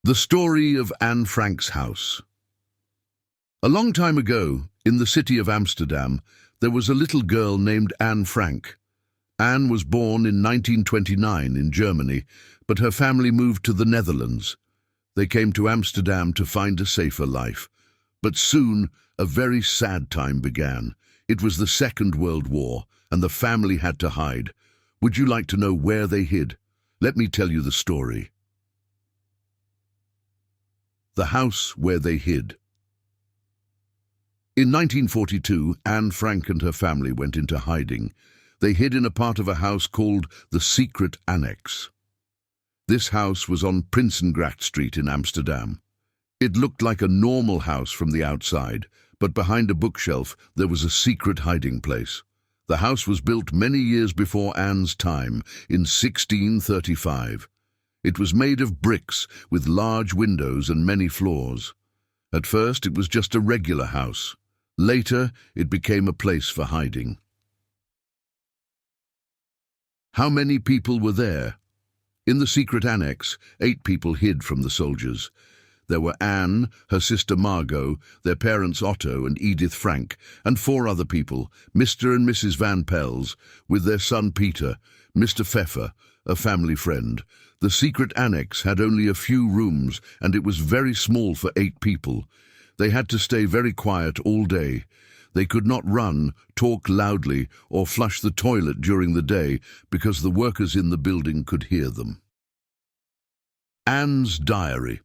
The story of Anne Frank's house. A long time ago, in the city of Amsterdam, there was a little girl named Anne Frank. Anne was born in 1929 in Germany, but her family moved to the Netherlands. They came to Amsterdam to find a safer life. But soon, a very sad time began. It was the Second World War, and the family had to hide. Would you like to know where they hid? Let me tell you the story. The house where they hid. In 1942, Anne Frank and her family went into hiding. They hid in a part of a house called the Secret Annex. This house was on Prinsengracht Street in Amsterdam. It looked like a normal house from the outside, but behind a bookshelf there was a secret hiding place. The house was built many years before Anne's time, in 1635. It was made of bricks with large windows and many floors. At first it was just a regular house. Later it became a place for hiding. How many people were there? In the secret annex, 8 people hid from the soldiers. There were Anne, her sister Margot, their parents Otto and Edith Frank, and 4 other people, Mr. and Mrs. Van Pels, with their son Peter, Mr. Pfeffer, a family friend. The secret annex had only a few rooms, and it was very small for 8 people. They had to stay very quiet all day. They could not run, talk loudly, or flush the toilet during the day because the workers in the building could hear them. Anne's diary.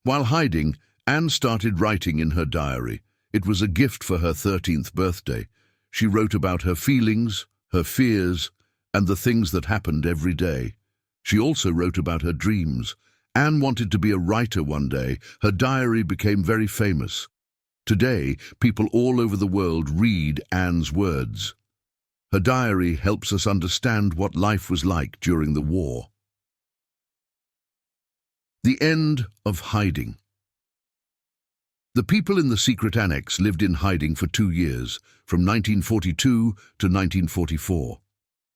While hiding, Anne started writing in her diary. It was a gift for her 13th birthday. She wrote about her feelings, her fears, and the things that happened every day. She also wrote about her dreams. Anne wanted to be a writer one day. Her diary became very famous. Today, people all over the world read Anne's words. Her diary helps us understand what life was like during the war. The end of hiding. The people in the secret annex lived in hiding for 2 years, from 1942 to 1944.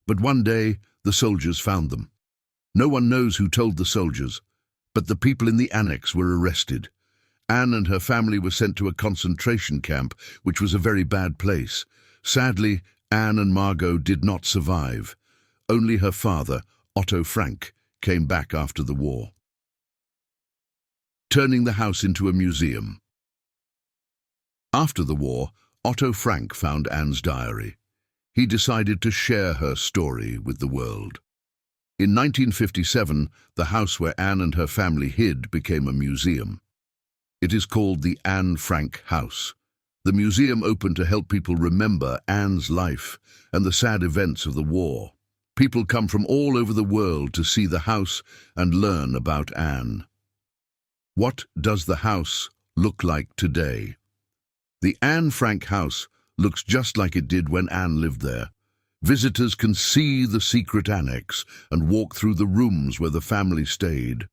But one day, the soldiers found them. No one knows who told the soldiers, but the people in the annex were arrested. Anne and her family were sent to a concentration camp, which was a very bad place. Sadly, Anne and Margot did not survive. Only her father, Otto Frank, came back after the war. Turning the house into a museum. After the war, Otto Frank found Anne's diary. He decided to share her story with the world. In 1957, the house where Anne and her family hid became a museum. It is called the Anne Frank House. The museum opened to help people remember Anne's life and the sad events of the war. People come from all over the world to see the house and learn about Anne. What does the house look like today? The Anne Frank house looks just like it did when Anne lived there. Visitors can see the secret annex and walk through the rooms where the family stayed.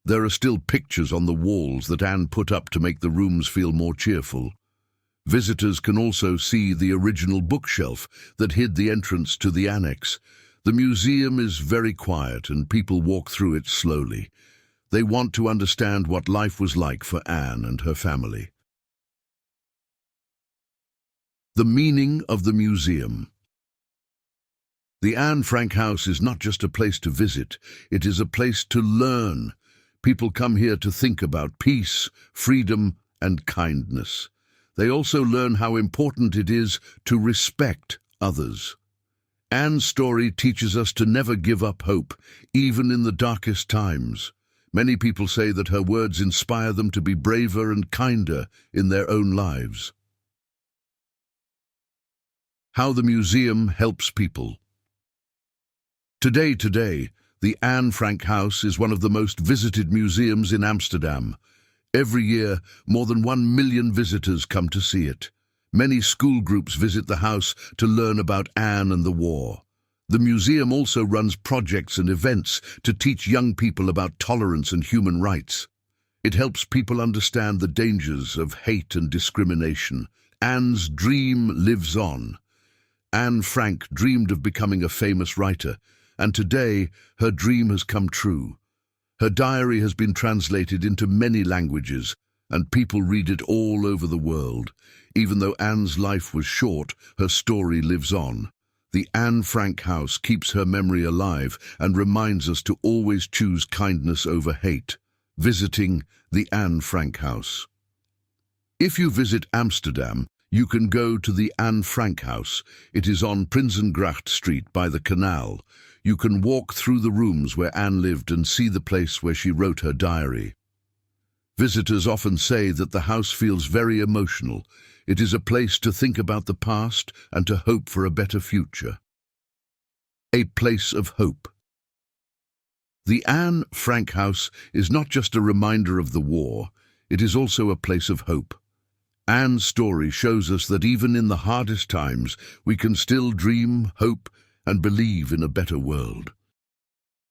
There are still pictures on the walls that Anne put up to make the rooms feel more cheerful. Visitors can also see the original bookshelf that hid the entrance to the annex. The museum is very quiet and people walk through it slowly. They want to understand what life was like for Anne and her family. The meaning of the museum. The Anne Frank house is not just a place to visit, it is a place to learn. People come here to think about peace, freedom, and kindness. They also learn how important it is to respect others. Anne's story teaches us to never give up hope, even in the darkest times. Many people say that her words inspire them to be braver and kinder in their own lives. How the museum helps people. Today, the Anne Frank house is one of the most visited museums in Amsterdam. Every year, more than 1 million visitors come to see it. Many school groups visit the house to learn about Anne and the war. The museum also runs projects and events to teach young people about tolerance and human rights. It helps people understand the dangers of hate and discrimination. Anne's dream lives on. Anne Frank dreamed of becoming a famous writer, and today her dream has come true. Her diary has been translated into many languages, and people read it all over the world. Even though Anne's life was short, her story lives on. The Anne Frank House keeps her memory alive and reminds us to always choose kindness over hate. Visiting the Anne Frank House. If you visit Amsterdam, you can go to the Anne Frank House. It is on Prinsengracht Street by the canal. You can walk through the rooms where Anne lived and see the place where she wrote her diary. Visitors often say that the house feels very emotional. It is a place to think about the past and to hope for a better future. A place of hope. The Anne Frank House is not just a reminder of the war, it is also a place of hope. Anne's story shows us that even in the hardest times, we can still dream, hope, and believe in a better world.